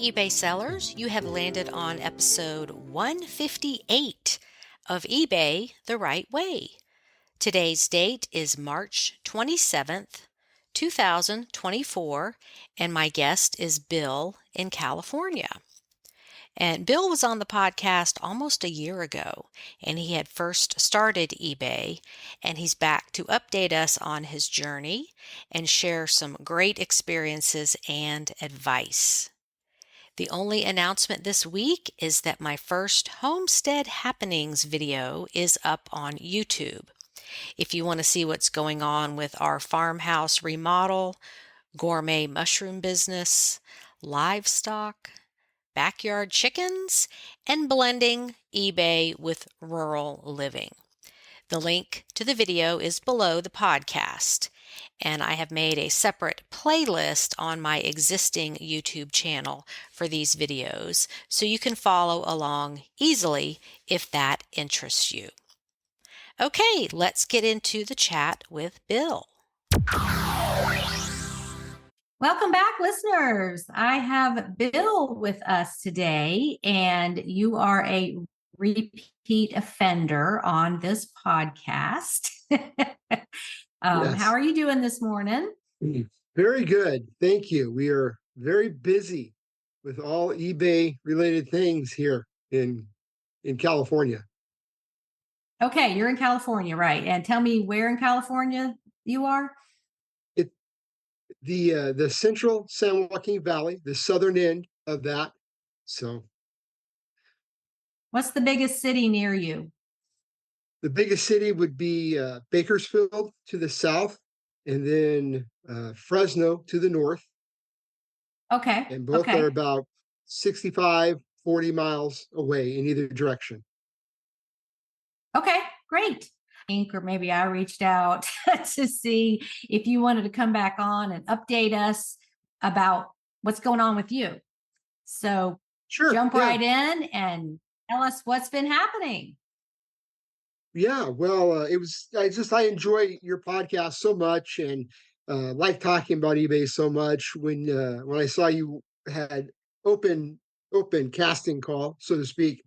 eBay sellers. You have landed on episode 158 of eBay the Right Way. Today's date is March 27th, 2024, and my guest is Bill in California. And Bill was on the podcast almost a year ago, and he had first started eBay, and he's back to update us on his journey and share some great experiences and advice. The only announcement this week is that my first Homestead Happenings video is up on YouTube. If you want to see what's going on with our farmhouse remodel, gourmet mushroom business, livestock, backyard chickens, and blending eBay with rural living. The link to the video is below the podcast, and I have made a separate playlist on my existing YouTube channel for these videos, so you can follow along easily if that interests you. Okay, let's get into the chat with Bill. Welcome back, listeners. I have Bill with us today, and you are a repeat offender on this podcast. Yes. How are you doing this morning? Very good. Thank you. We are very busy with all eBay related things here in California. Okay, you're in California, right? And tell me where in California you are? The central San Joaquin Valley, the southern end of that. So What's the biggest city near you? the biggest city would be Bakersfield to the south, and then Fresno to the north. Okay. And both are about 65, 40 miles away in either direction. Okay, great. Or maybe I reached out to see if you wanted to come back on and update us about what's going on with you. So Sure, jump right in and tell us what's been happening. Yeah, well, I enjoy your podcast so much, and like talking about eBay so much. When I saw you had open casting call, so to speak,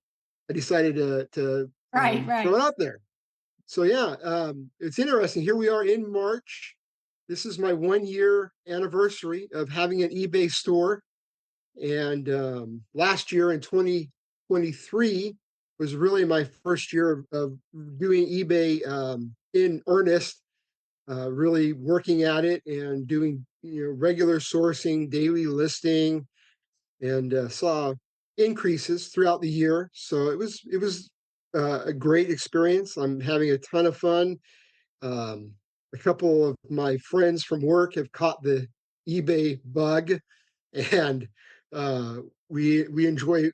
I decided to Right. throw it out there. So yeah, it's interesting. Here we are in March. This is my 1 year anniversary of having an eBay store, and last year in 2023 was really my first year of doing eBay in earnest, really working at it and doing regular sourcing, daily listing, and saw increases throughout the year. So it was a great experience. I'm having a ton of fun. A couple of my friends from work have caught the eBay bug, and we enjoy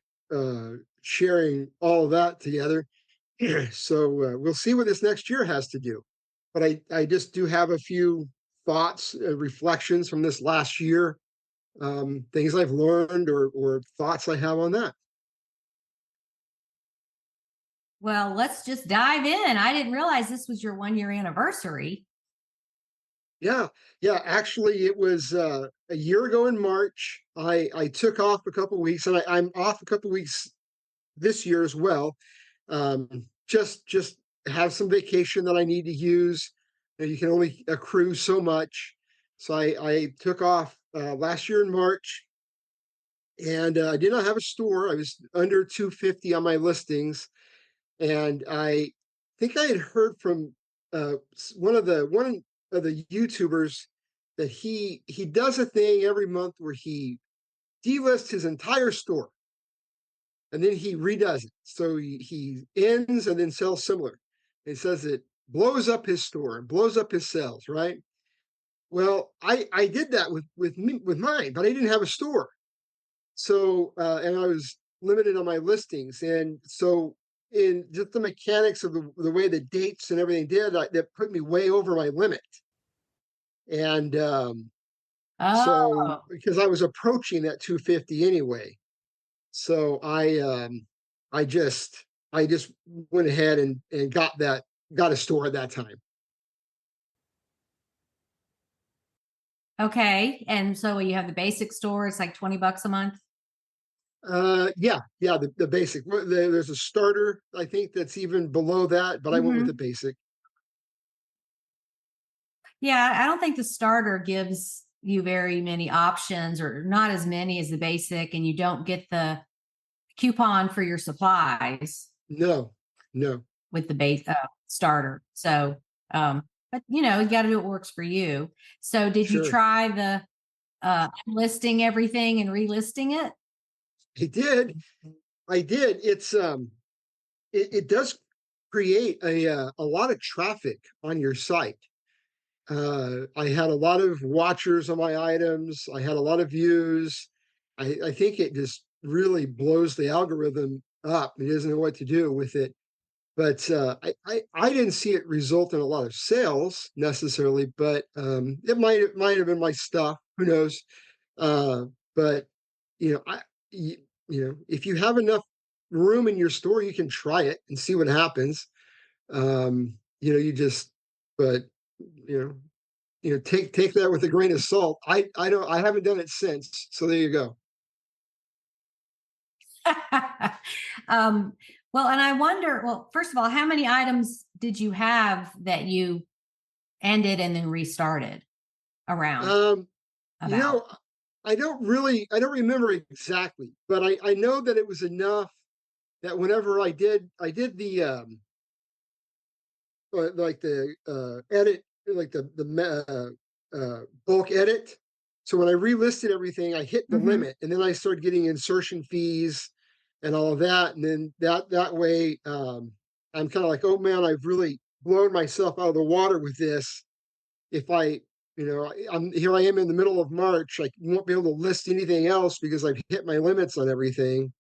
sharing all of that together. So we'll see what this next year has to do. But I just do have a few thoughts, reflections from this last year, things I've learned or thoughts I have on that. Well, let's just dive in. I didn't realize this was your 1 year anniversary. Yeah. Actually, it was a year ago in March. I took off a couple of weeks, and I'm off a couple of weeks this year as well. Just have some vacation that I need to use. You can only accrue so much. So I took off last year in March, and I did not have a store. I was under 250 on my listings, and I think I had heard from one of the YouTubers that he does a thing every month where he delists his entire store, and then he redoes it. So he ends and then sells similar. It says it blows up his store and blows up his sales, right? Well, I did that with mine, but I didn't have a store. So and I was limited on my listings, and so in just the mechanics of the way the dates and everything that put me way over my limit. And so because I was approaching that 250 anyway, so I just went ahead and got a store at that time. Okay. And so you have the basic store, it's like $20 a month. Yeah, the basic. There's a starter, I think, that's even below that, but I went with the Mhm. basic. Yeah, I don't think the starter gives you very many options, or not as many as the basic, and you don't get the coupon for your supplies No, no, with the base starter. So, but you got to do what works for you. So, did you sure. try the listing everything and relisting it? I did. I did. It does create a lot of traffic on your site. I had a lot of watchers on my items. I had a lot of views. I think it just really blows the algorithm up. It doesn't know what to do with it. But I didn't see it result in a lot of sales necessarily. But it might have been my stuff. Who knows? Uh, but you know, you, if you have enough room in your store, you can try it and see what happens. You just, but you know, take that with a grain of salt. I haven't done it since. So there you go. um, well, and I wonder, well, first of all, how many items did you have that you ended and then restarted around Um, you about? know, I don't remember exactly, but I know that it was enough that whenever I did the like the edit, like the bulk edit. So when I relisted everything, I hit the Hmm. limit, and then I started getting insertion fees and all of that, and then that way, I'm kind of like, oh man, I've really blown myself out of the water with this. If I'm here, I am in the middle of March. I won't be able to list anything else because I've hit my limits on everything,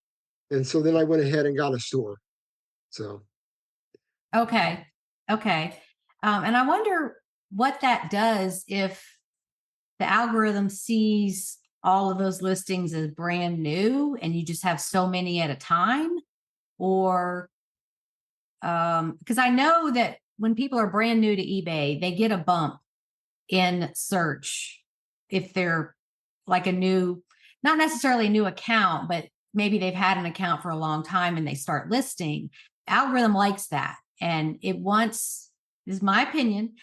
and so then I went ahead and got a store. So Okay. Okay. And I wonder what that does if the algorithm sees all of those listings as brand new and you just have so many at a time, or because I know that when people are brand new to eBay, they get a bump in search if they're like a new, not necessarily a new account, but maybe they've had an account for a long time and they start listing. Algorithm likes that, and it wants, this is my opinion,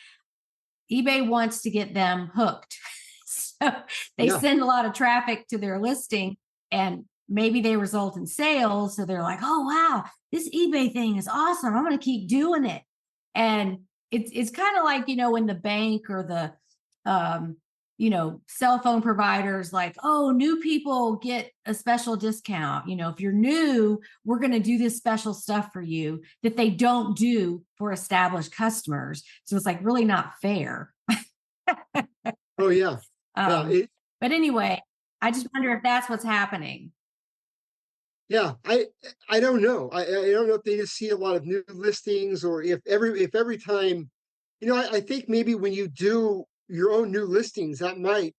eBay wants to get them hooked. So they yeah, send a lot of traffic to their listing, and maybe they result in sales. So they're like, oh, wow, this eBay thing is awesome. I'm going to keep doing it. And it's kind of like, when the bank or the, cell phone providers like, oh, new people get a special discount. If you're new, we're going to do this special stuff for you that they don't do for established customers. So it's like really not fair. oh yeah, yeah. Um, but anyway, I just wonder if that's what's happening. Yeah, I don't know. I don't know if they just see a lot of new listings, or if every time, I think maybe when you do your own new listings, that might,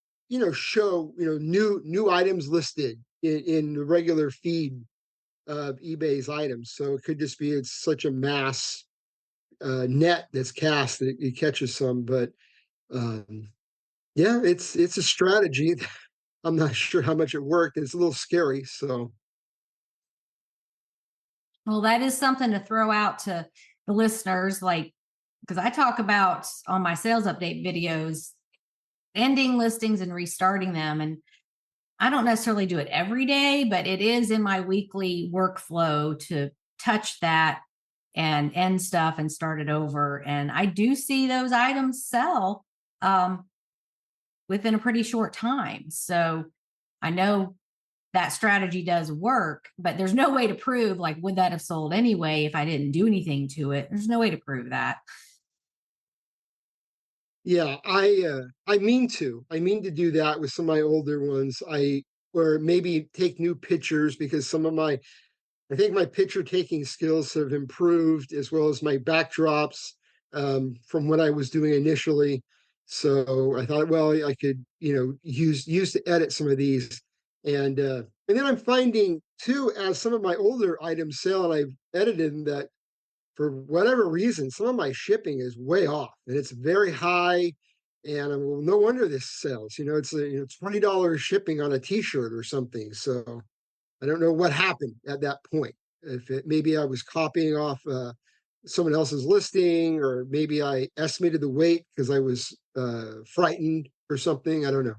show, new items listed in the regular feed of eBay's items. So it could just be it's such a mass net that's cast that it catches some. But um, yeah, it's a strategy. I'm not sure how much it worked. It's a little scary. So Well, that is something to throw out to the listeners, like, because I talk about on my sales update videos, ending listings and restarting them. And I don't necessarily do it every day, but it is in my weekly workflow to touch that and end stuff and start it over. And I do see those items sell um, within a pretty short time. So I know that strategy does work, but there's no way to prove, like, would that have sold anyway if I didn't do anything to it? There's no way to prove that. yeah, I mean to do that with some of my older ones. Or maybe take new pictures, because I think my picture taking skills have improved, as well as my backdrops, from what I was doing initially. So I thought, well, I could, use to edit some of these. And then I'm finding too, as some of my older items sell and I've edited them, that for whatever reason, some of my shipping is way off and it's very high. And well, no wonder this sells. It's $20 shipping on a T-shirt or something. So I don't know what happened at that point. If it maybe I was copying off someone else's listing, or maybe I estimated the weight because I was frightened or something. I don't know.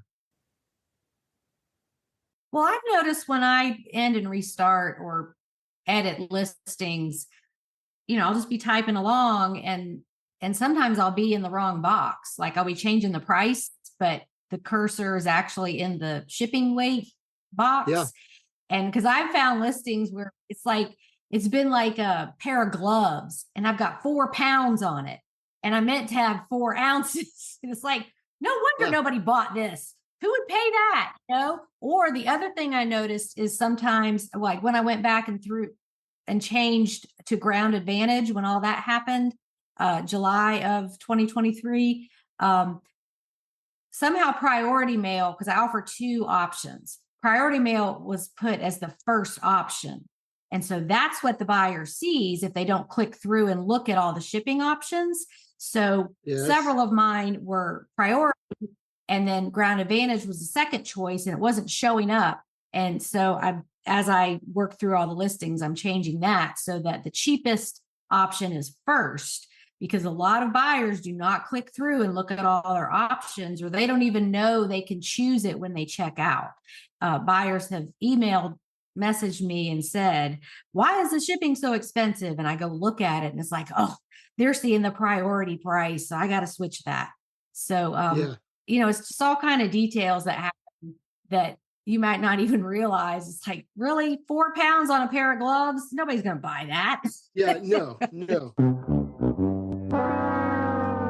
Well, I've noticed when I end and restart or edit listings, I'll just be typing along and sometimes I'll be in the wrong box. Like I'll be changing the price, but the cursor is actually in the shipping weight Yeah, box. And because I've found listings where it's been like a pair of gloves and I've got 4 pounds on it. And I meant to have 4 ounces. And it's like, no wonder yeah, nobody bought this. Who would pay that? Or the other thing I noticed is sometimes like when I went back and through and changed to Ground Advantage when all that happened, July of 2023. Somehow priority mail, because I offer 2 options. Priority mail was put as the first option. And so that's what the buyer sees if they don't click through and look at all the shipping options. So yes, several of mine were priority, and then Ground Advantage was the second choice, and it wasn't showing up. And so as I work through all the listings, I'm changing that so that the cheapest option is first, because a lot of buyers do not click through and look at all their options, or they don't even know they can choose it when they check out. Buyers have messaged me and said, why is the shipping so expensive? And I go look at it and it's like, oh, they're seeing the priority price. So I got to switch that. So, yeah, it's just all kind of details that happen that you might not even realize. It's like, really, 4 pounds on a pair of gloves? Nobody's going to buy that. yeah. No, no.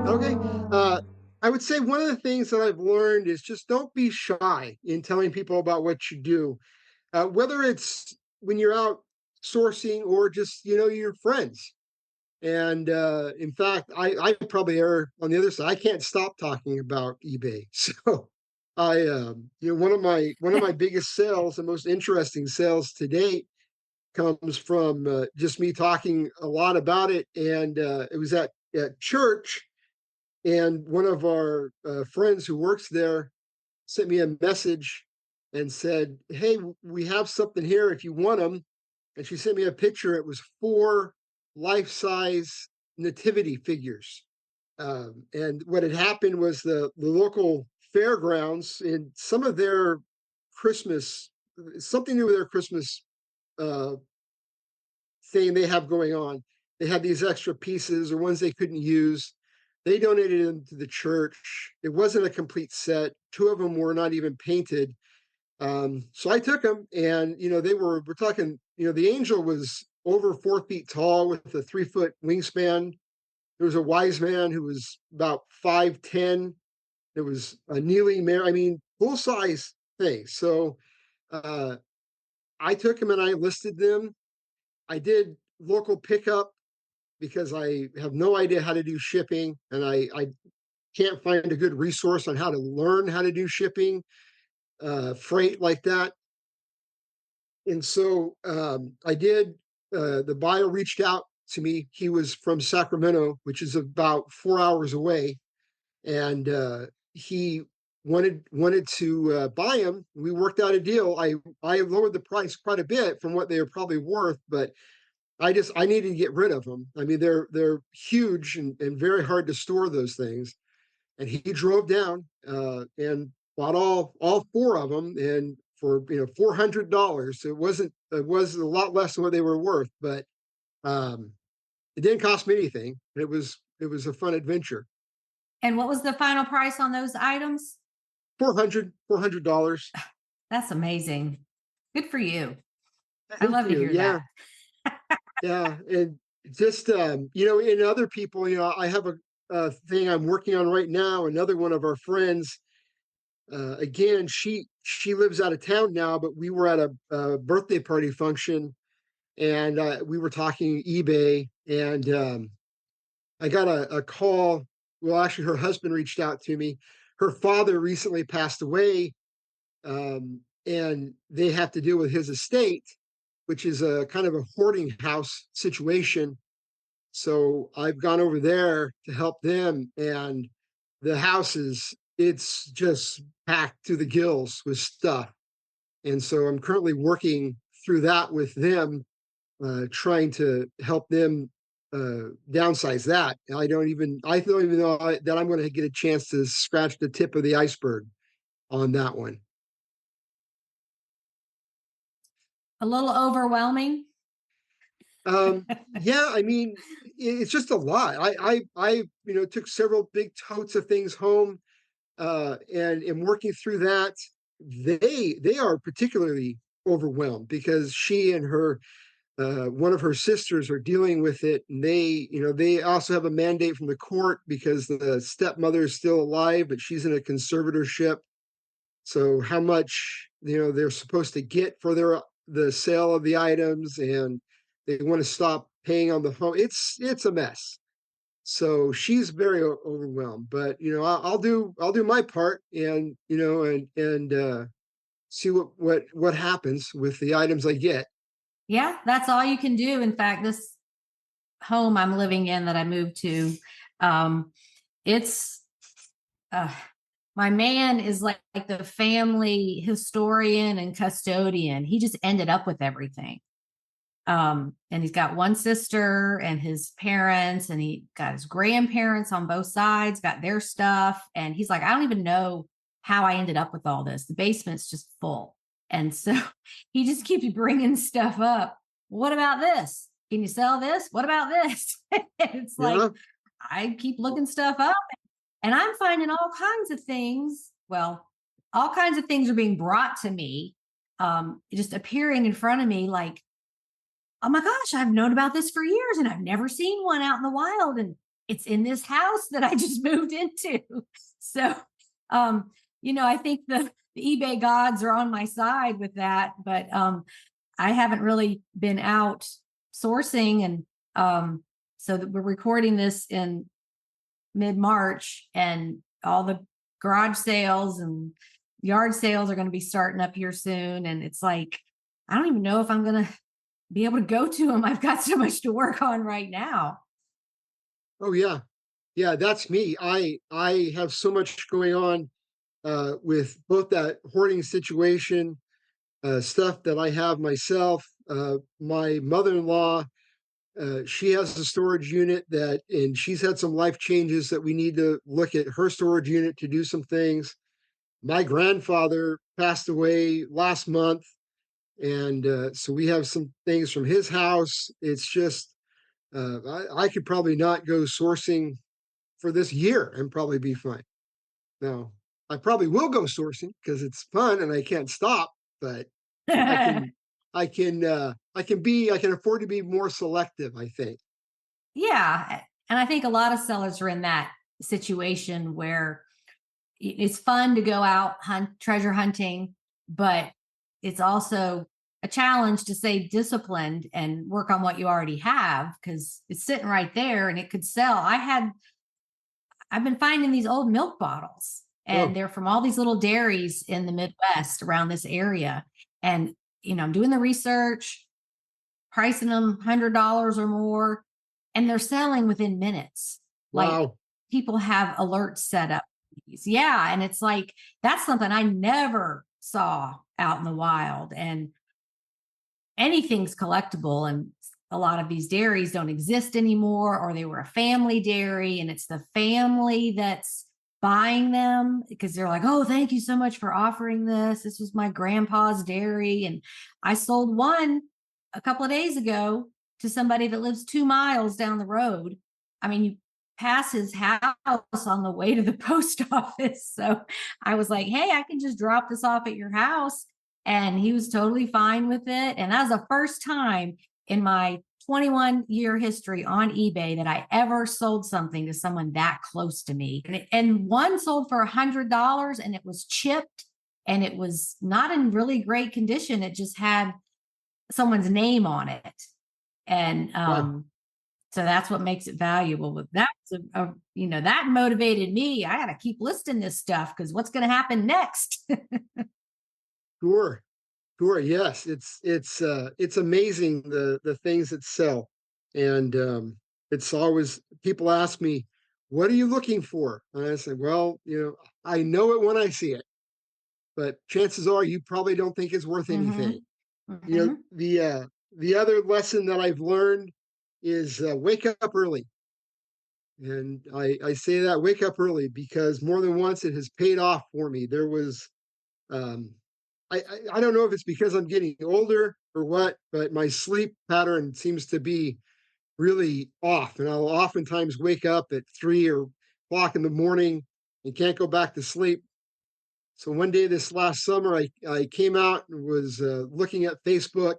Okay. I would say one of the things that I've learned is just don't be shy in telling people about what you do, whether it's when you're out sourcing or just your friends. And in fact, I probably err on the other side. I can't stop talking about eBay. So I, one of my biggest sales, the most interesting sales to date, comes from just me talking a lot about it. And it was at church, and one of our friends who works there sent me a message and said, "Hey, we have something here if you want them." And she sent me a picture. It was 4 life-size nativity figures. And what had happened was the local fairgrounds, in some of their Christmas, something to do with their Christmas uh, thing they have going on. They had these extra pieces or ones they couldn't use. They donated them to the church. It wasn't a complete set. 2 of them were not even painted. So I took them, and we're talking, the angel was over 4 feet tall with a 3 foot wingspan. There was a wise man who was about 5'10". There was a kneeling Mary. I mean, full size thing. So uh, I took them and I listed them. I did local pickup because I have no idea how to do shipping, and I can't find a good resource on how to learn how to do shipping, freight like that. And so I did. The buyer reached out to me. He was from Sacramento, which is about 4 hours away, and he wanted to buy him. We worked out a deal. I lowered the price quite a bit from what they were probably worth, but I needed to get rid of them. I mean, they're huge and very hard to store those things. And he drove down and bought all 4 of them, and for $400. It was a lot less than what they were worth, but um, it didn't cost me anything. It was a fun adventure. And what was the final price on those items? $400. That's amazing. Good for you. I Thank love to you. hear Yeah, that. yeah, and just in other people, I have a thing I'm working on right now. Another one of our friends, again, she lives out of town now, but we were at a birthday party function, and we were talking eBay, and I got a call. Well, actually, her husband reached out to me. Her father recently passed away, and they have to deal with his estate, which is a kind of a hoarding house situation. So I've gone over there to help them, and the house it's just packed to the gills with stuff. And so I'm currently working through that with them, trying to help them downsize that. I don't even know that I'm going to get a chance to scratch the tip of the iceberg on that one. A little overwhelming. Yeah, I mean, it's just a lot. I took several big totes of things home, and am working through that. They are particularly overwhelmed because she and her one of her sisters are dealing with it, and they also have a mandate from the court because the stepmother is still alive, but she's in a conservatorship. So how much they're supposed to get for the sale of the items, and they want to stop paying on the home. It's a mess. So she's very overwhelmed. But I'll do my part, and see what happens with the items I get. Yeah, that's all you can do. In fact, this home I'm living in that I moved to, it's my man is like the family historian and custodian. He just ended up with everything. And he's got one sister and his parents, and he got his grandparents on both sides, got their stuff. And he's like, I don't even know how I ended up with all this. The basement's just full. And so he just keeps bringing stuff up. What about this? Can you sell this? What about this? It's like, I keep looking stuff up, and I'm finding all kinds of things. Well, all kinds of things are being brought to me, just appearing in front of me like, oh my gosh, I've known about this for years and I've never seen one out in the wild. And it's in this house that I just moved into. So, I think the eBay gods are on my side with that, but I haven't really been out sourcing. And so that we're recording this in mid-March, and all the garage sales and yard sales are going to be starting up here soon. And it's like, I don't even know if I'm going to be able to go to them. I've got so much to work on right now. Oh yeah. Yeah, that's me. I have so much going on with both that hoarding situation, stuff that I have myself. My mother-in-law, she has a storage unit and she's had some life changes that we need to look at her storage unit to do some things. My grandfather passed away last month, and so we have some things from his house. It's just I could probably not go sourcing for this year and probably be fine. Now, I probably will go sourcing because it's fun and I can't stop, but I can I can I can afford to be more selective, I think. Yeah. And I think a lot of sellers are in that situation where it's fun to go out treasure hunting, but it's also a challenge to stay disciplined and work on what you already have, because it's sitting right there and it could sell. I've been finding these old milk bottles, and they're from all these little dairies in the Midwest around this area. And, I'm doing the research, pricing them $100 or more, and they're selling within minutes. Wow. Like, people have alerts set up. Yeah. And it's like, that's something I never saw out in the wild. And anything's collectible, and a lot of these dairies don't exist anymore, or they were a family dairy, and it's the family that's buying them because they're like, oh, thank you so much for offering this. This was my grandpa's dairy. And I sold one a couple of days ago to somebody that lives 2 miles down the road. I mean, you pass his house on the way to the post office. So I was like, hey, I can just drop this off at your house. And he was totally fine with it. And that was the first time in my 21-year history on eBay that I ever sold something to someone that close to me. And one sold for $100, and it was chipped, and it was not in really great condition. It just had someone's name on it. And so that's what makes it valuable. But that's that motivated me. I got to keep listing this stuff, because what's going to happen next? Sure. Sure. Yes. It's amazing the things that sell. And it's always, people ask me, what are you looking for? And I say, well, I know it when I see it, but chances are you probably don't think it's worth anything. Mhm. The other lesson that I've learned is wake up early. And I say that wake up early because more than once it has paid off for me. There was um, I don't know if it's because I'm getting older or what, but my sleep pattern seems to be really off, and I'll oftentimes wake up at 3 o'clock in the morning and can't go back to sleep. So one day this last summer, I came out and was looking at Facebook,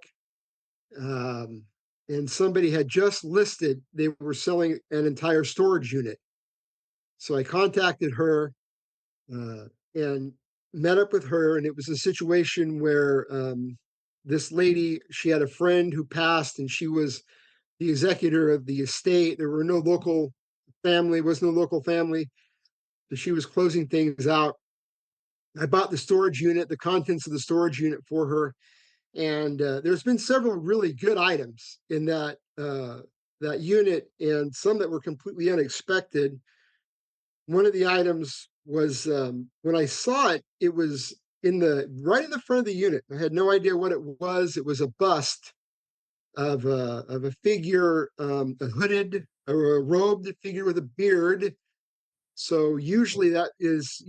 um, and somebody had just listed they were selling an entire storage unit. So I contacted her and met up with her, and it was a situation where this lady, she had a friend who passed, and she was the executor of the estate. There were no local family, was no local family, so she was closing things out. I bought the storage unit, the contents of the storage unit for her, and there's been several really good items in that unit, and some that were completely unexpected. One of the items was when I saw it, it was in the right in the front of the unit. I had no idea what it was. It was a bust of a figure, a hooded or a robed figure with a beard. So usually that is,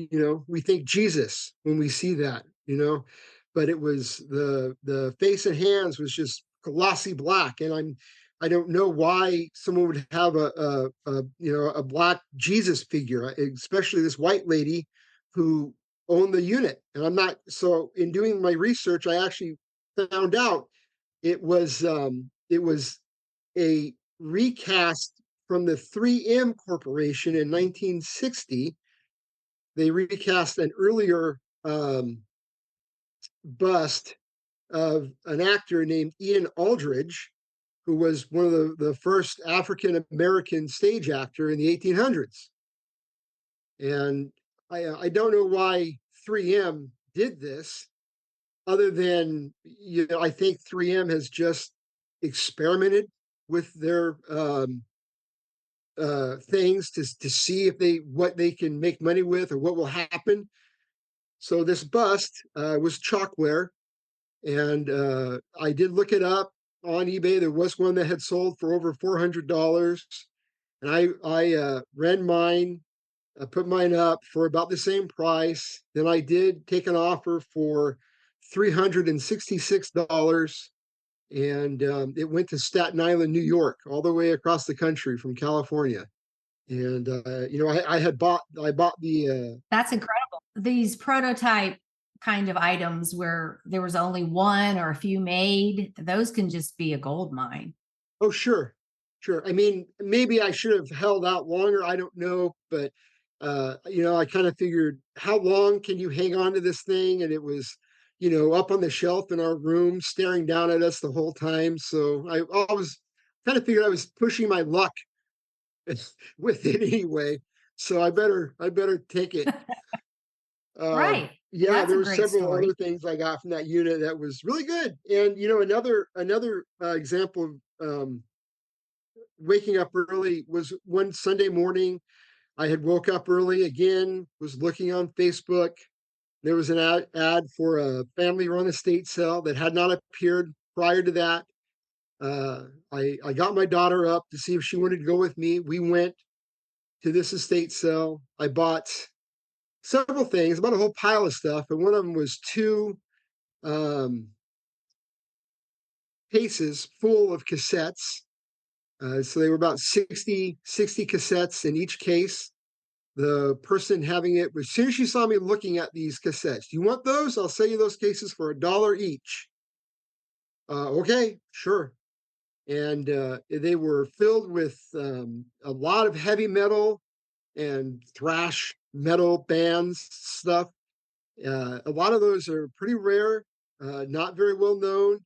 we think Jesus when we see that, but it was the face and hands was just glossy black, and I don't know why someone would have a black Jesus figure, especially this white lady who owned the unit. And I'm not so in doing my research, I actually found out it was a recast from the 3M Corporation in 1960. They recast an earlier bust of an actor named Ian Aldridge, who was one of the first African American stage actor in the 1800s. And I don't know why 3M did this, other than I think 3M has just experimented with their things to see if what they can make money with or what will happen. So this bust was chalkware, and I did look it up on eBay. There was one that had sold for over $400, and I ran mine. I put mine up for about the same price. Then I did take an offer for $366, and it went to Staten Island, New York, all the way across the country from California. And I bought the That's incredible. These prototype kind of items where there was only one or a few made, those can just be a gold mine. oh, sure, sure. I mean, maybe I should have held out longer. I don't know, but I kind of figured how long can you hang on to this thing? And it was, up on the shelf in our room, staring down at us the whole time. So I always kind of figured I was pushing my luck with it anyway. So I better take it. Right. Yeah, That's there a were great several story. other things I got from that unit that was really good. And another example of waking up early was one Sunday morning. I had woke up early again, was looking on Facebook. There was an ad for a family run estate sale that had not appeared prior to that. I got my daughter up to see if she wanted to go with me. We went to this estate sale. I bought several things, about a whole pile of stuff, and one of them was two um, cases full of cassettes. So they were about 60 cassettes in each case. The person having it, as soon as she saw me looking at these cassettes, do you want those? I'll sell you those cases for $1 each. Okay, sure. And they were filled with a lot of heavy metal and thrash metal bands stuff. A lot of those are pretty rare, not very well known.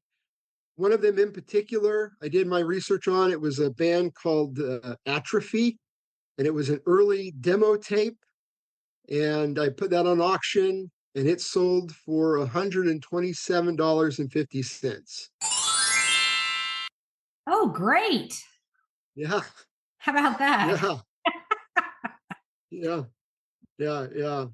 One of them in particular, I did my research on. It was a band called Atrophy, and it was an early demo tape. And I put that on auction, and it sold for $127.50. Oh, great. Yeah, How about that? yeah, yeah, yeah, yeah.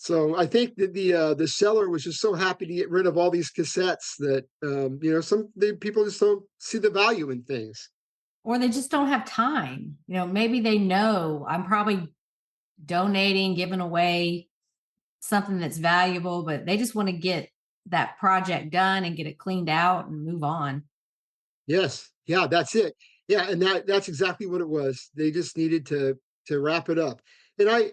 So I think that the seller was just so happy to get rid of all these cassettes that people just don't see the value in things. Or they just don't have time. Maybe they know I'm probably donating, giving away something that's valuable, but they just want to get that project done and get it cleaned out and move on. Yes, yeah, that's it. Yeah, and that's exactly what it was. They just needed to wrap it up. And I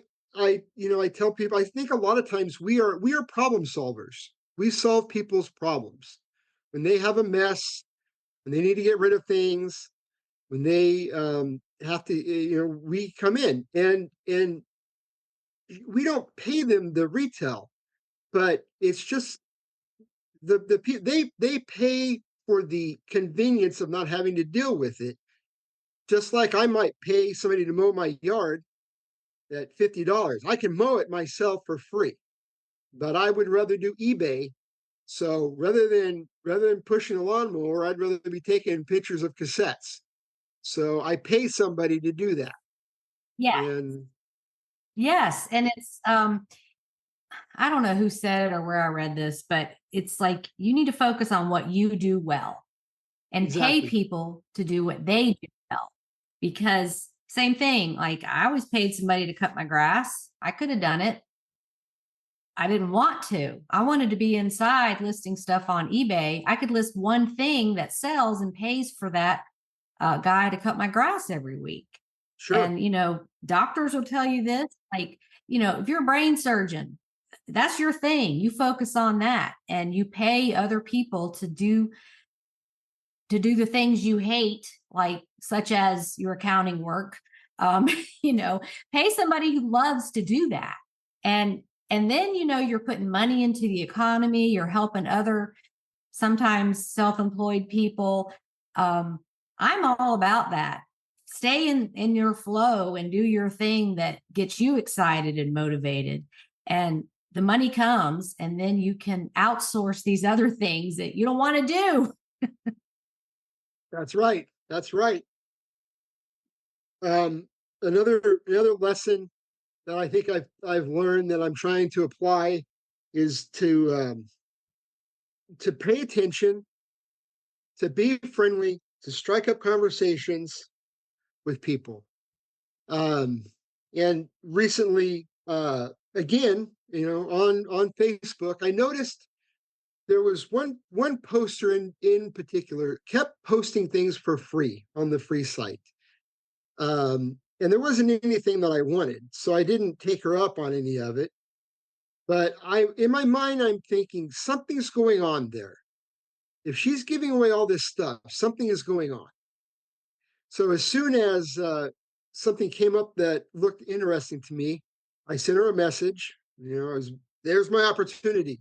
tell people, I think a lot of times we are problem solvers. We solve people's problems when they have a mess, when they need to get rid of things, when they have to, we come in and we don't pay them the retail, but it's just they pay for the convenience of not having to deal with it. Just like I might pay somebody to mow my yard at $50. I can mow it myself for free, but I would rather do eBay. So rather than pushing a lawnmower, I'd rather be taking pictures of cassettes. So I pay somebody to do that. Yeah. And Yes. And it's I don't know who said it or where I read this, but it's like you need to focus on what you do well and pay exactly. people to do what they do well. Because same thing, like I always paid somebody to cut my grass. I could have done it. I didn't want to. I wanted to be inside listing stuff on eBay. I could list one thing that sells and pays for that guy to cut my grass every week. Sure. And, doctors will tell you this, like, if you're a brain surgeon, that's your thing. You focus on that and you pay other people to do the things you hate, like such as your accounting work. Um, pay somebody who loves to do that. And then, you're putting money into the economy, you're helping other sometimes self-employed people. I'm all about that. Stay in your flow and do your thing that gets you excited and motivated. And the money comes, and then you can outsource these other things that you don't want to do. That's right. That's right. Um, another lesson that I think I've learned that I'm trying to apply is to pay attention, to be friendly, to strike up conversations with people. Um, and recently, again, on Facebook, I noticed there was one poster in particular kept posting things for free on the free site. And there wasn't anything that I wanted, so I didn't take her up on any of it. But in my mind, I'm thinking something's going on there. If she's giving away all this stuff, something is going on. So as soon as something came up that looked interesting to me, I sent her a message. There's my opportunity.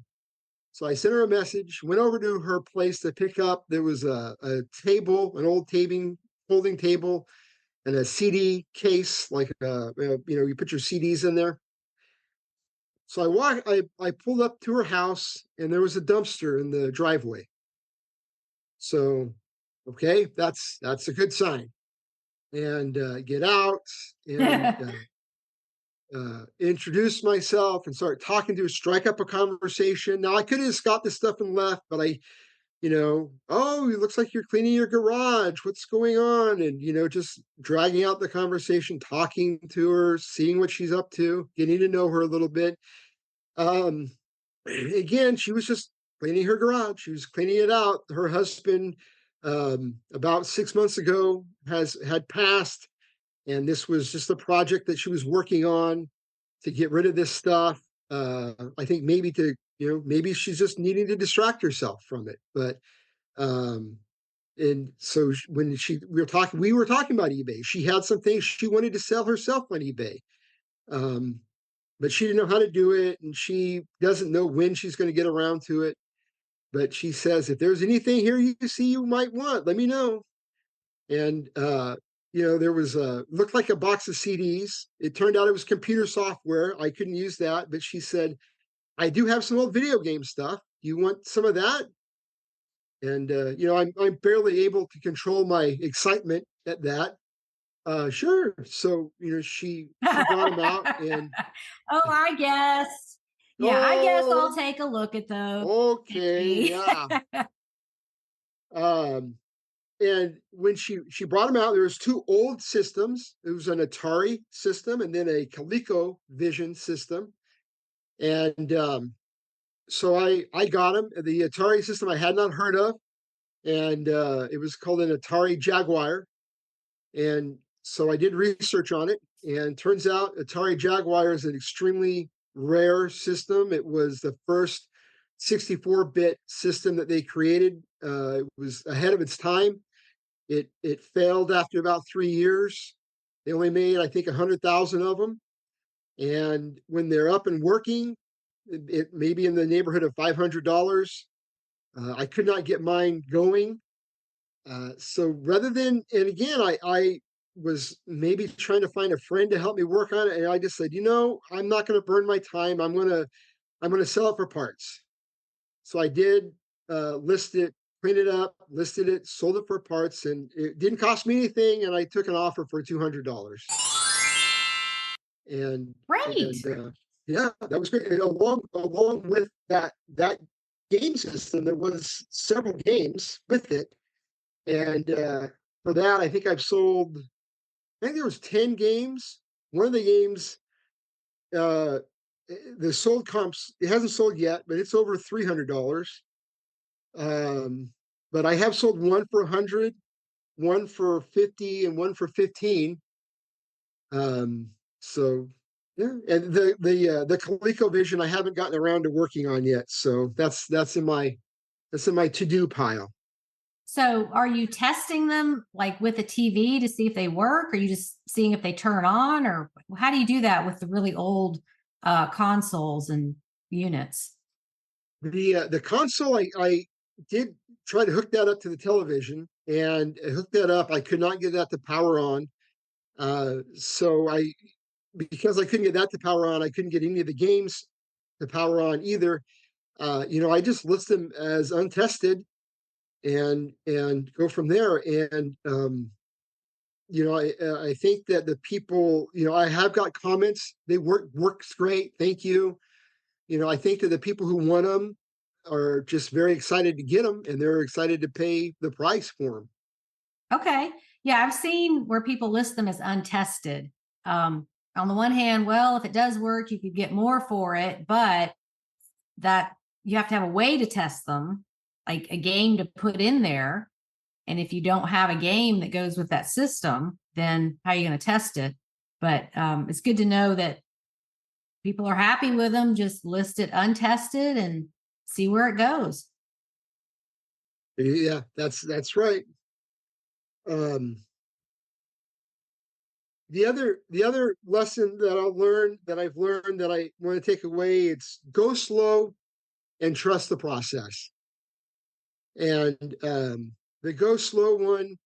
So I sent her a message, went over to her place to pick up. There was a table, an old folding table, and a CD case, like you put your CDs in there. So I pulled up to her house, and there was a dumpster in the driveway. So, okay, that's a good sign. And get out and introduce myself and start talking to her, strike up a conversation. Now I could have just got this stuff and left, but oh, it looks like you're cleaning your garage. What's going on? And just dragging out the conversation, talking to her, seeing what she's up to, getting to know her a little bit. Um, again, she was just cleaning her garage. She was cleaning it out. Her husband, about 6 months ago, had passed, and this was just a project that she was working on to get rid of this stuff. I think maybe she's just needing to distract herself from it. But and so when we were talking about eBay. She had some things she wanted to sell herself on eBay. Um, but she didn't know how to do it, and she doesn't know when she's going to get around to it. But she says, if there's anything here you see you might want, let me know. And there was looked like a box of CDs. It turned out it was computer software. I couldn't use that, but she said, I do have some old video game stuff. You want some of that? And I'm barely able to control my excitement at that. Sure. So she brought them out, and Oh, I guess. Yeah, I guess I'll Oh, take a look at those. okay, Maybe. yeah. Um, and when she brought them out, there was two old systems. It was an Atari system and then a ColecoVision system. And so I got them. The Atari system I had not heard of, and it was called an Atari Jaguar. And so I did research on it, and turns out Atari Jaguar is an extremely rare system. It was the first 64-bit system that they created. It was ahead of its time. It failed after about 3 years. They only made, I think, 100,000 of them. And when they're up and working, it may be in the neighborhood of $500. I could not get mine going. So rather than, and again, I was maybe trying to find a friend to help me work on it, and I just said, I'm not going to burn my time. I'm gonna sell it for parts. So I did list it, print it up, listed it, sold it for parts, and it didn't cost me anything. And I took an offer for $200. And Great. yeah, that was great. And along with that game system, there was several games with it. And for that, I think I've sold. I think there was 10 games. One of the games, uh, the sold comps, it hasn't sold yet, but it's over $300. Um, but I have sold one for 100, one for 50, and one for 15. Um, so yeah, and the ColecoVision I haven't gotten around to working on yet. So that's in my to-do pile. So are you testing them like with a TV to see if they work? Or are you just seeing if they turn on? Or how do you do that with the really old consoles and units? The console, I did try to hook that up to the television, and I hooked that up. I could not get that to power on. So because I couldn't get that to power on, I couldn't get any of the games to power on either. I just list them as untested and go from there. And I think that the people, I have got comments. They works great. Thank you. I think that the people who want them are just very excited to get them, and they're excited to pay the price for them. Okay. Yeah, I've seen where people list them as untested. On the one hand, well, if it does work, you could get more for it, but that you have to have a way to test them, like a game to put in there. And if you don't have a game that goes with that system, then how are you going to test it? But it's good to know that people are happy with them. Just list it untested and see where it goes. Yeah, that's right. Um, the other lesson that I've learned that I want to take away, it's go slow and trust the process. And the go slow one,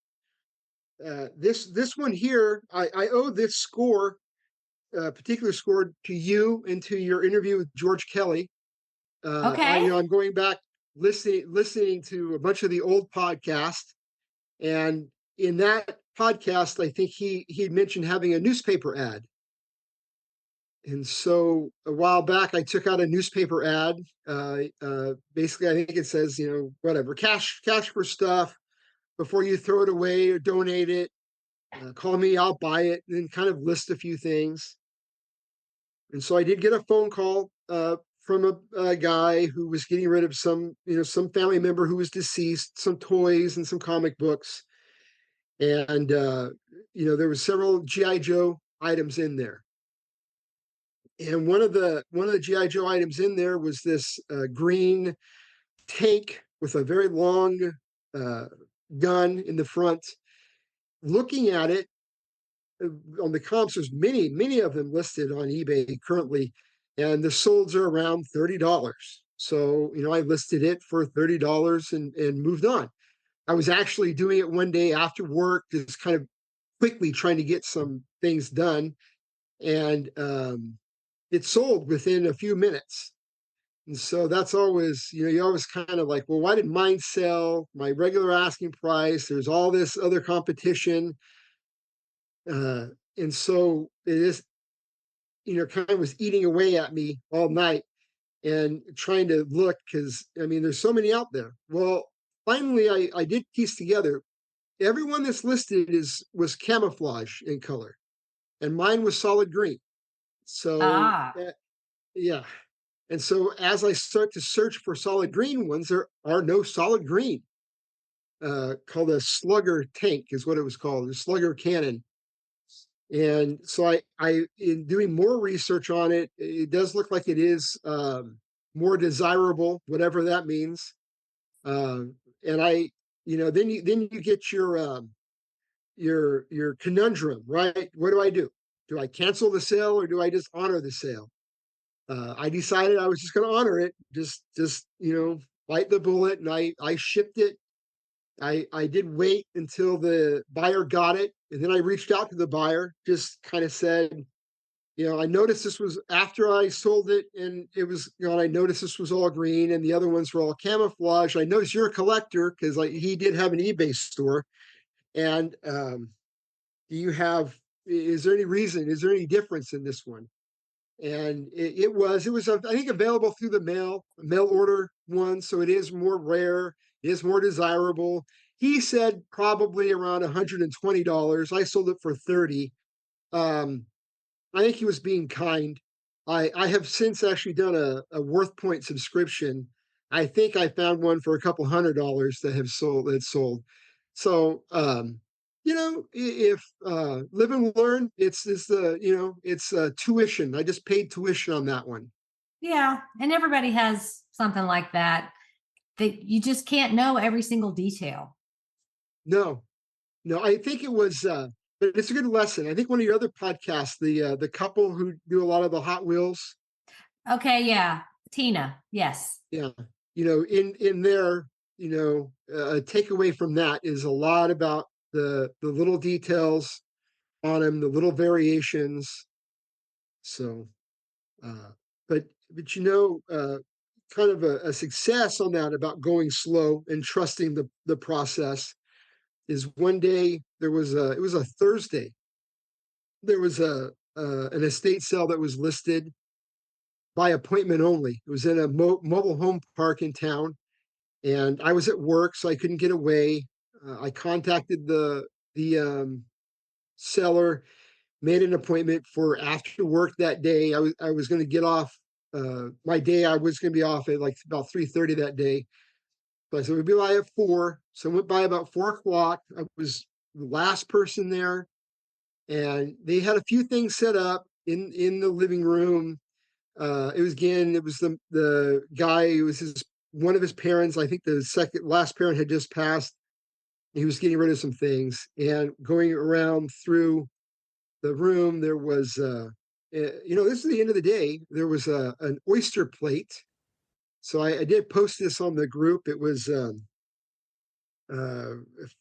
this one here, I owe this score, particular score, to you and to your interview with George Kelly. Okay. I'm going back listening to a bunch of the old podcasts, and in that podcast, I think he mentioned having a newspaper ad. And so a while back, I took out a newspaper ad. Basically, I think it says, whatever, cash for stuff before you throw it away or donate it. Call me, I'll buy it, and then kind of list a few things. And so I did get a phone call from a guy who was getting rid of some family member who was deceased, some toys and some comic books. And there was several GI Joe items in there. And one of the GI Joe items in there was this green tank with a very long uh, gun in the front. Looking at it on the comps, there's many of them listed on eBay currently, and the solds are around $30. So I listed it for $30 and moved on. I was actually doing it one day after work, just kind of quickly trying to get some things done, and it sold within a few minutes. And so that's always, you always kind of like, well, why did mine sell my regular asking price? There's all this other competition. And so it is, kind of was eating away at me all night. and trying to look because I mean, there's so many out there. Well, finally, I did piece together everyone that's listed was camouflage in color, and mine was solid green. So Ah, yeah, and so as I start to search for solid green ones, there are no solid green. Called a slugger tank is what it was called, a slugger cannon. And so in doing more research on it, it does look like it is more desirable, whatever that means. And then you get your conundrum, right? What do I do? Do I cancel the sale or do I just honor the sale? I decided I was just going to honor it, just bite the bullet, and I shipped it. I did wait until the buyer got it, and then I reached out to the buyer, just kind of said, I noticed this was after I sold it, and it was, I noticed this was all green, and the other ones were all camouflage. I noticed you're a collector because he did have an eBay store, and do you have? Is there any reason? Is there any difference in this one? And it was I think available through the mail order one, so it is more rare, it is more desirable. He said probably around $120. I sold it for 30. Um, I think he was being kind. I have since actually done a Worth Point subscription. I think I found one for a couple $100 that sold. So if live and learn, it's tuition. I just paid tuition on that one. yeah. And everybody has something like that that you just can't know every single detail. No, no, I think it was but it's a good lesson. I think one of your other podcasts, the couple who do a lot of the Hot Wheels. Okay, yeah. Tina, yes. Yeah. In there, a takeaway from that is a lot about the little details on them, the little variations. So, uh, but kind of a success on that about going slow and trusting the process is one day it was a Thursday. There was an estate sale that was listed by appointment only. It was in a mobile home park in town, and I was at work, so I couldn't get away. I contacted the seller, made an appointment for after work that day. I was going to get off my day. I was going to be off at like about 3:30 that day. So I said we'd be by at 4. So I went by about 4 o'clock. I was the last person there, and they had a few things set up in the living room. It was the guy. It was one of his parents. I think the last parent had just passed. He was getting rid of some things, and going around through the room, there was this is the end of the day. There was an oyster plate. So I did post this on the group. It was uh,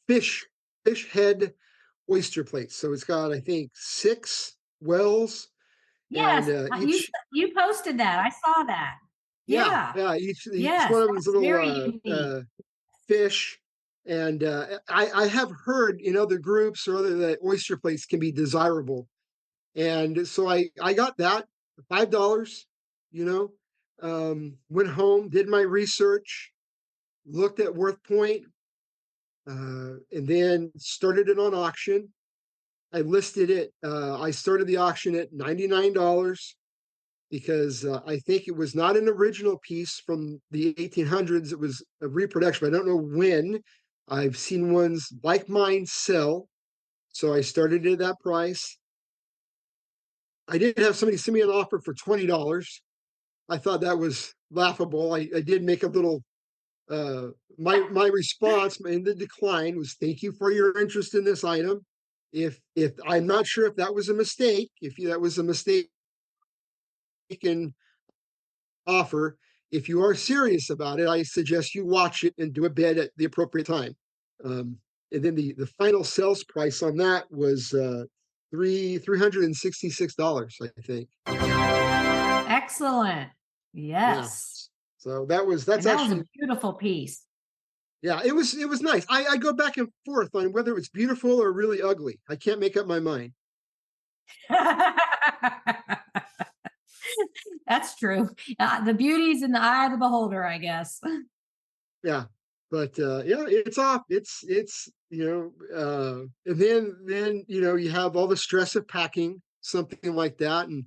fish head oyster plate. So it's got, I think, 6 wells, and Yes, you posted that. I saw that. Yeah. yeah, each Yes, one of them's that's very little unique. fish. And I have heard in other groups or other that oyster plates can be desirable, and so I got that $5. You know, went home, did my research, looked at Worth Point, and then started it on auction. I listed it. I started the auction at $99 because I think it was not an original piece from the 1800s. It was a reproduction. I don't know when. I've seen ones like mine sell. So I started it at that price. I did have somebody send me an offer for $20. I thought that was laughable. I did make a little my response in the decline was thank you for your interest in this item. If I'm not sure if that was a mistake, if that was a mistaken offer, if you are serious about it, I suggest you watch it and do a bid at the appropriate time. And then the final sales price on that was $366, I think. Excellent. Yeah. Yes. So that's And that was actually a beautiful piece. yeah, it was nice. I go back and forth on whether it's beautiful or really ugly. I can't make up my mind. That's true. The beauty's in the eye of the beholder, I guess. Yeah. But yeah, it's off. It's and then you have all the stress of packing something like that, and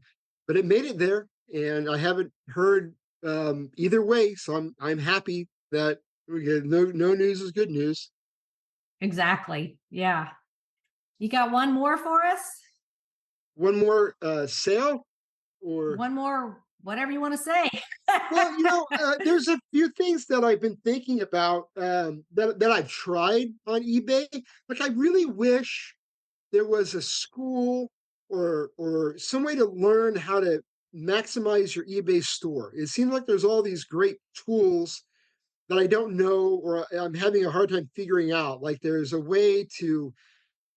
but it made it there, and I haven't heard either way, so I'm happy that we get no news is good news. Exactly. Yeah. You got one more for us? One more sale or One more, whatever you want to say. well, there's a few things that I've been thinking about that I've tried on eBay. Like, I really wish there was a school or some way to learn how to maximize your eBay store. It seems like there's all these great tools that I don't know or I'm having a hard time figuring out. Like, there's a way to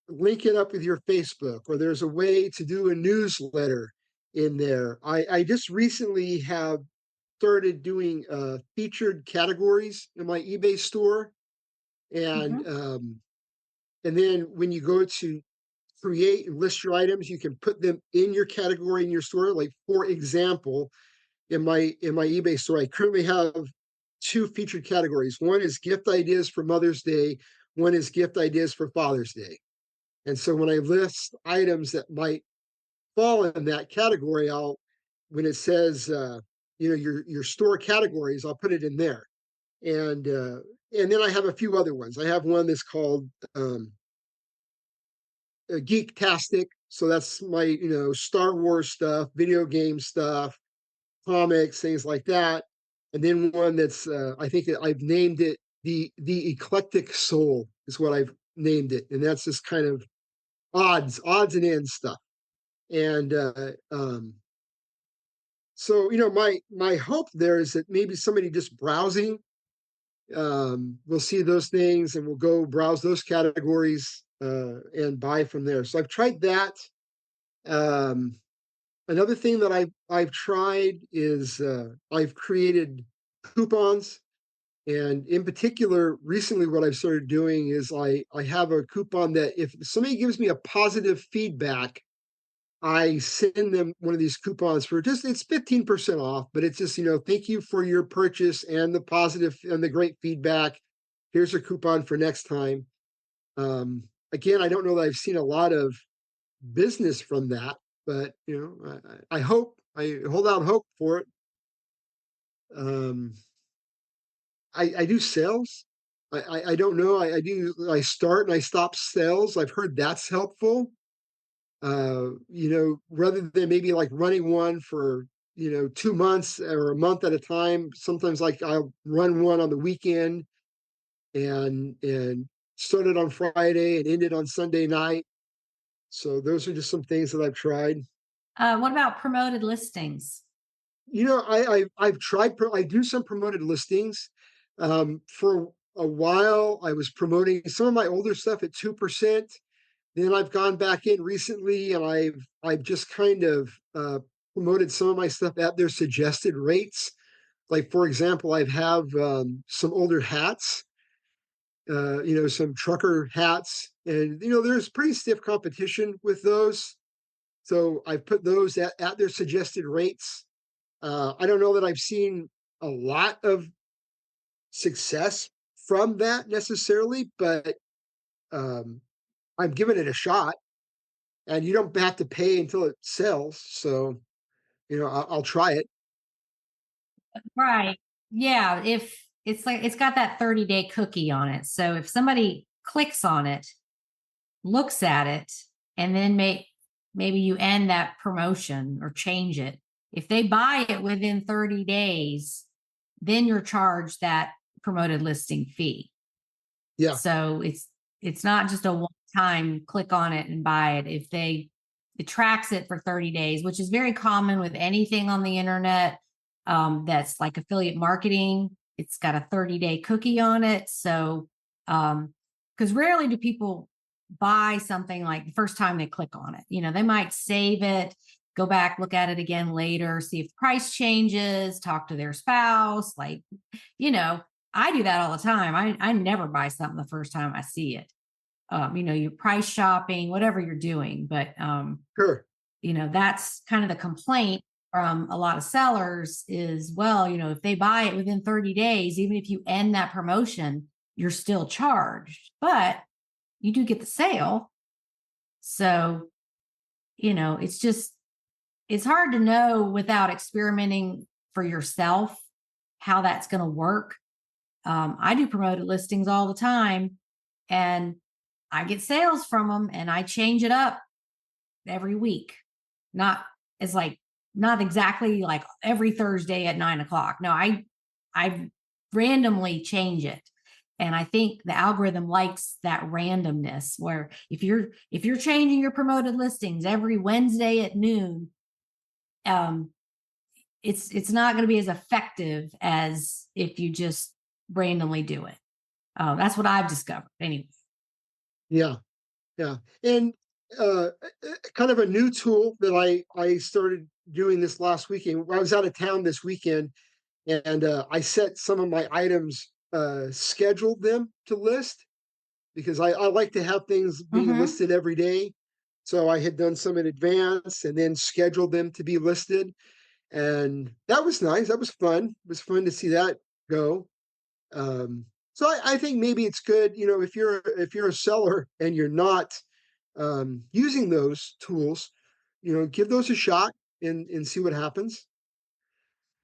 link it up with your Facebook, or there's a way to do a newsletter in there. I just recently have started doing featured categories in my eBay store, and Mhm. and then when you go to create and list your items, you can put them in your category in your store. Like, for example, in my eBay store, I currently have two featured categories. One is gift ideas for Mother's Day. One is gift ideas for Father's Day. And so when I list items that might fall in that category, when it says your store categories, I'll put it in there. And and then I have a few other ones. I have one that's called Geektastic. So that's my Star Wars stuff, video game stuff, comics, things like that. And then one that's I think I've named it the Eclectic Soul is what I've named it, and that's just kind of odds and ends stuff. And so my hope there is that maybe somebody just browsing will see those things and will go browse those categories and buy from there. So I've tried that. Um, Another thing that I've tried is I've created coupons, and in particular, recently what I've started doing is I have a coupon that if somebody gives me a positive feedback, I send them one of these coupons for it's 15% off, but it's just, thank you for your purchase and the positive and the great feedback. Here's a coupon for next time. Again, I don't know that I've seen a lot of business from that, but I hope I hold out hope for it. Um, I do sales. I don't know. I start and I stop sales. I've heard that's helpful. Rather than maybe like running one for 2 months or a month at a time. Sometimes like I'll run one on the weekend and start it on Friday and end it on Sunday night. So those are just some things that I've tried. What about promoted listings? I've tried. I do some promoted listings. For a while, I was promoting some of my older stuff at 2%. Then I've gone back in recently, and I've just kind of promoted some of my stuff at their suggested rates. Like, for example, I have some older hats, some trucker hats, and there's pretty stiff competition with those. So I've put those at their suggested rates. I don't know that I've seen a lot of success from that necessarily, but um, I'm giving it a shot. And you don't have to pay until it sells. So, I'll try it. Right. Yeah. If it's like it's got that 30-day cookie on it. So if somebody clicks on it, looks at it, and then maybe you end that promotion or change it. If they buy it within 30 days, then you're charged that promoted listing fee. Yeah. So it's not just a one time click on it and buy it. If it tracks it for 30 days, which is very common with anything on the internet that's like affiliate marketing. It's got a 30-day cookie on it. So because rarely do people buy something like the first time they click on it. They might save it, go back, look at it again later, see if price changes, talk to their spouse. Like, I do that all the time. I never buy something the first time I see it. You're price shopping, whatever you're doing. But, Sure. that's kind of the complaint from a lot of sellers is, well, if they buy it within 30 days, even if you end that promotion, you're still charged, but you do get the sale. So, it's hard to know without experimenting for yourself how that's going to work. I do promoted listings all the time, and I get sales from them, and I change it up every week. Not as not exactly like every Thursday at 9 o'clock. No, I randomly change it. And I think the algorithm likes that randomness, where if you're changing your promoted listings every Wednesday at noon, it's not going to be as effective as if you just randomly do it. That's what I've discovered anyway. Yeah. Yeah. And kind of a new tool that I started doing this last weekend. I was out of town this weekend, and I set some of my items, scheduled them to list, because I like to have things being Mm-hmm. listed every day. So I had done some in advance and then scheduled them to be listed. And that was nice. That was fun. It was fun to see that go. Um, so I think maybe it's good, if you're a seller and you're not using those tools, give those a shot and see what happens.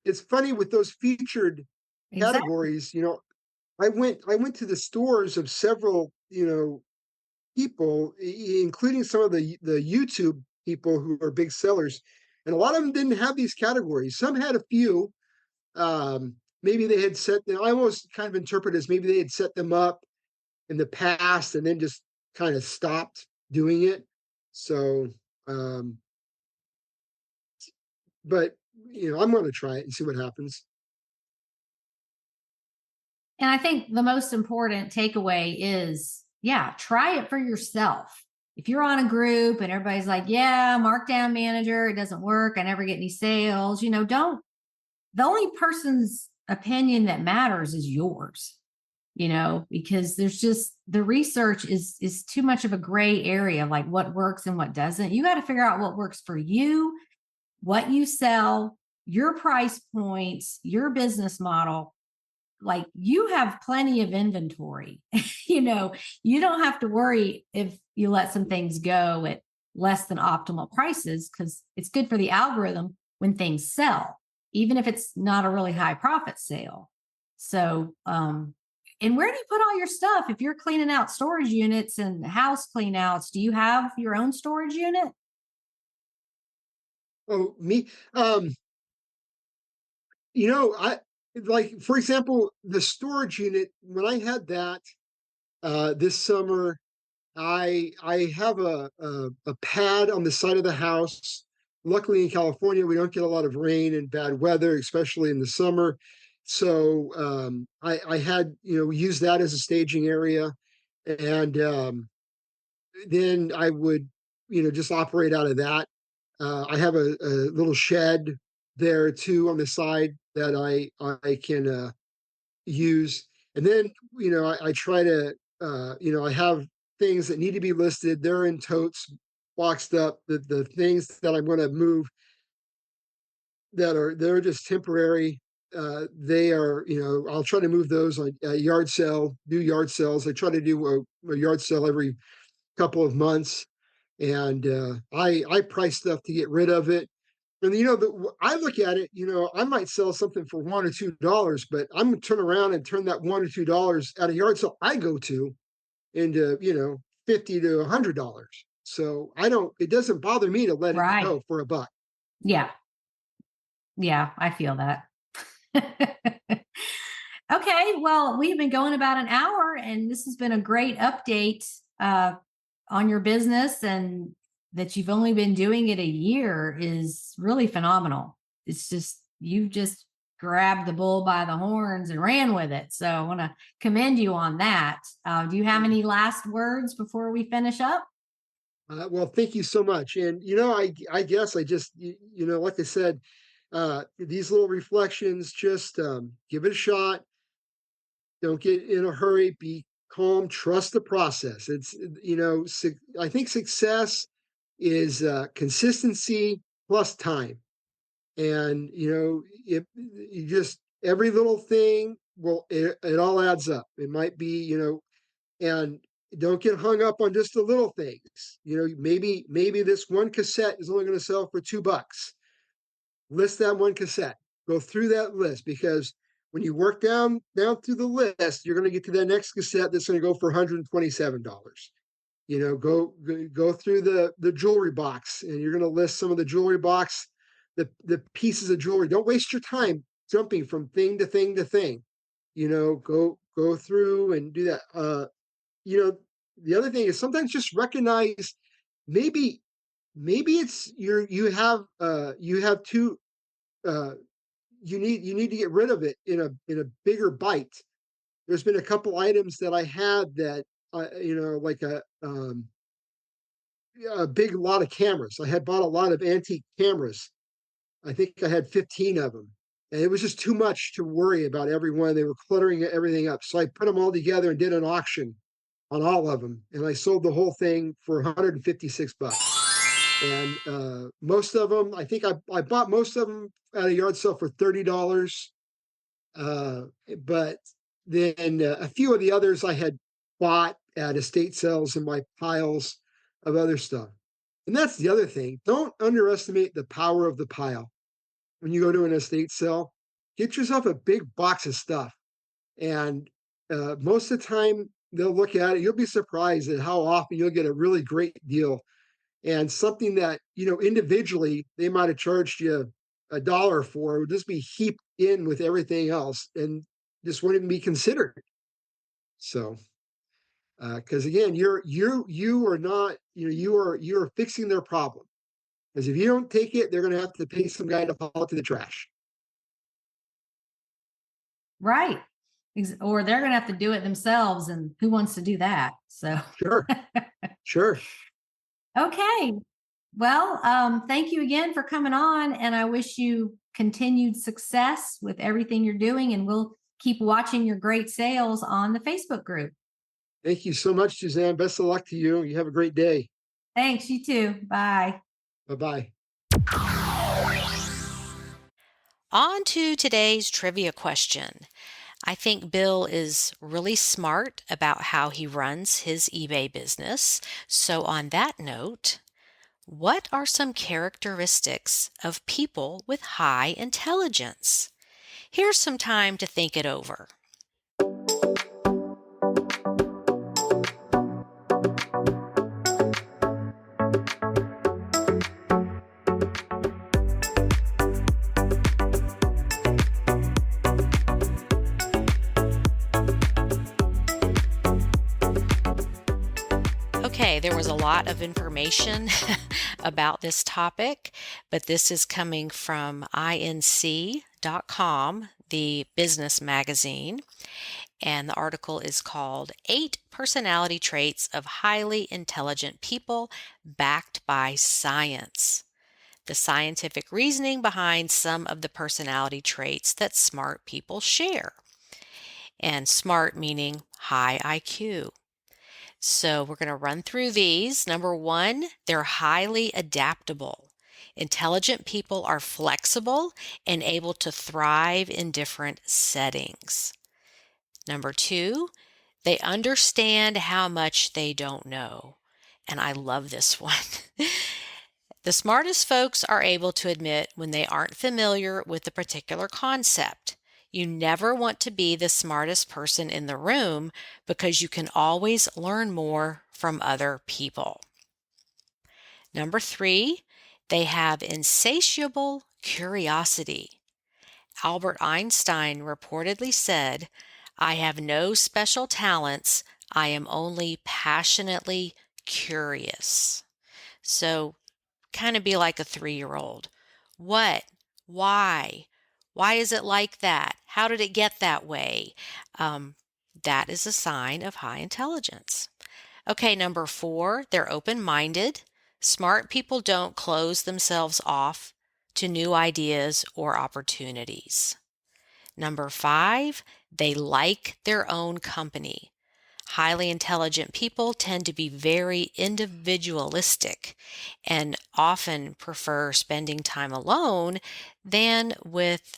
It's funny with those featured Exactly. categories. I went to the stores of several, people, including some of the YouTube people who are big sellers, and a lot of them didn't have these categories. Some had a few. Maybe they had set them. I almost kind of interpret as maybe they had set them up in the past and then just kind of stopped doing it. So, um, but I'm going to try it and see what happens. And I think the most important takeaway is, yeah, try it for yourself. If you're on a group and everybody's like, yeah, markdown manager, it doesn't work, I never get any sales, don't, the only person's opinion that matters is yours, because there's just, the research is too much of a gray area of like what works and what doesn't. You got to figure out what works for you, what you sell, your price points, your business model. Like, you have plenty of inventory. You don't have to worry if you let some things go at less than optimal prices, because it's good for the algorithm when things sell, even if it's not a really high profit sale. So, and where do you put all your stuff? If you're cleaning out storage units and house clean outs, do you have your own storage unit? Oh, me. I like, for example, the storage unit. When I had that this summer, I have a pad on the side of the house. Luckily, in California, we don't get a lot of rain and bad weather, especially in the summer. So I had used that as a staging area, and then I would just operate out of that. I have a little shed there too on the side that I can use. And then I try to I have things that need to be listed. They're in totes boxed up. The things that I'm going to move they're just temporary. They are, I'll try to move those on a yard sale, do yard sales. I try to do a yard sale every couple of months, and I price stuff to get rid of it. And I look at it, I might sell something for $1 or $2, but I'm gonna turn around and turn that $1 or $2 at a yard sale I go to into $50 to $100. So I don't. It doesn't bother me to let it Right. go for a buck. Yeah. Yeah. I feel that. Okay, well, we've been going about an hour, and this has been a great update on your business, and that you've only been doing it a year is really phenomenal. It's just, you've just grabbed the bull by the horns and ran with it. So I want to commend you on that. Do you have any last words before we finish up? Well, thank you so much. And I guess I just like I said, these little reflections, just give it a shot. Don't get in a hurry. Be calm. Trust the process. It's I think success is consistency plus time. And if you just every little thing it all adds up. It might be, and don't get hung up on just the little things. Maybe this one cassette is only going to sell for $2. List that one cassette. Go through that list, because when you work down through the list, you're going to get to that next cassette that's going to go for $127. Go through the jewelry box, and you're going to list some of the jewelry box, the pieces of jewelry. Don't waste your time jumping from thing to thing to thing. Go through and do that. The other thing is sometimes just recognize, maybe it's you have two, you need to get rid of it in a bigger bite. There's been a couple items that I had that like a big lot of cameras. I had bought a lot of antique cameras. I think I had 15 of them. And it was just too much to worry about every one. They were cluttering everything up. So I put them all together and did an auction on all of them. And I sold the whole thing for $156. And most of them, I think I bought most of them at a yard sale for $30. But then a few of the others I had bought at estate sales in my piles of other stuff. And that's the other thing. Don't underestimate the power of the pile. When you go to an estate sale, get yourself a big box of stuff. And most of the time, they'll look at it. You'll be surprised at how often you'll get a really great deal. And something that, individually, they might have charged you $1 for, would just be heaped in with everything else and just wouldn't even be considered. So, because again, you are not, you are fixing their problem. Because if you don't take it, they're going to have to pay some guy to haul it to the trash. Right. Or they're going to have to do it themselves. And who wants to do that? So, Sure. Okay. Well, thank you again for coming on. And I wish you continued success with everything you're doing. And we'll keep watching your great sales on the Facebook group. Thank you so much, Suzanne. Best of luck to you. You have a great day. Thanks. You too. Bye. Bye-bye. On to today's trivia question. I think Bill is really smart about how he runs his eBay business. So on that note, what are some characteristics of people with high intelligence? Here's some time to think it over. Okay, there was a lot of information about this topic, but this is coming from inc.com, the business magazine, and the article is called 8 Personality Traits of Highly Intelligent People Backed by Science. The scientific reasoning behind some of the personality traits that smart people share. And smart meaning high IQ. So we're going to run through these. Number 1, they're highly adaptable. Intelligent people are flexible and able to thrive in different settings. Number 2, they understand how much they don't know. And I love this one. The smartest folks are able to admit when they aren't familiar with a particular concept. You never want to be the smartest person in the room because you can always learn more from other people. Number 3, they have insatiable curiosity. Albert Einstein reportedly said, "I have no special talents. I am only passionately curious." So kind of be like a 3-year-old. What? Why? Why is it like that? How did it get that way? That is a sign of high intelligence. Okay, number 4, they're open-minded. Smart people don't close themselves off to new ideas or opportunities. Number 5, they like their own company. Highly intelligent people tend to be very individualistic and often prefer spending time alone than with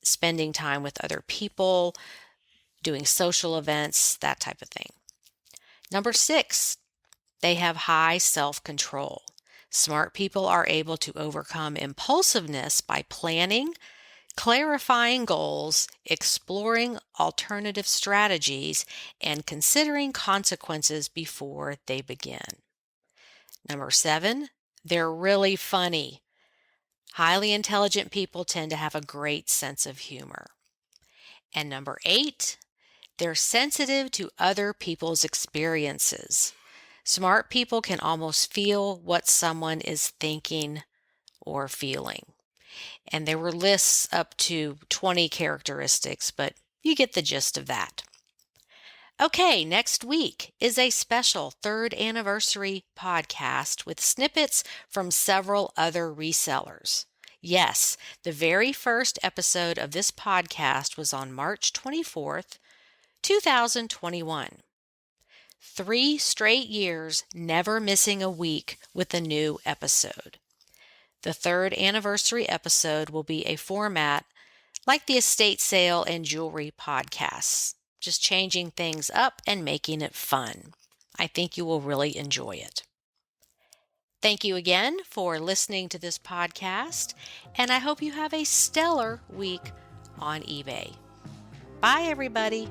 spending time with other people, doing social events, that type of thing. Number 6, they have high self-control. Smart people are able to overcome impulsiveness by planning, clarifying goals, exploring alternative strategies, and considering consequences before they begin. Number 7, they're really funny. Highly intelligent people tend to have a great sense of humor. And number 8, they're sensitive to other people's experiences. Smart people can almost feel what someone is thinking or feeling. And there were lists up to 20 characteristics, but you get the gist of that. Okay, next week is a special 3rd anniversary podcast with snippets from several other resellers. Yes, the very first episode of this podcast was on March 24th, 2021. 3 straight years, never missing a week with a new episode. The 3rd anniversary episode will be a format like the estate sale and jewelry podcasts, just changing things up and making it fun. I think you will really enjoy it. Thank you again for listening to this podcast, and I hope you have a stellar week on eBay. Bye, everybody.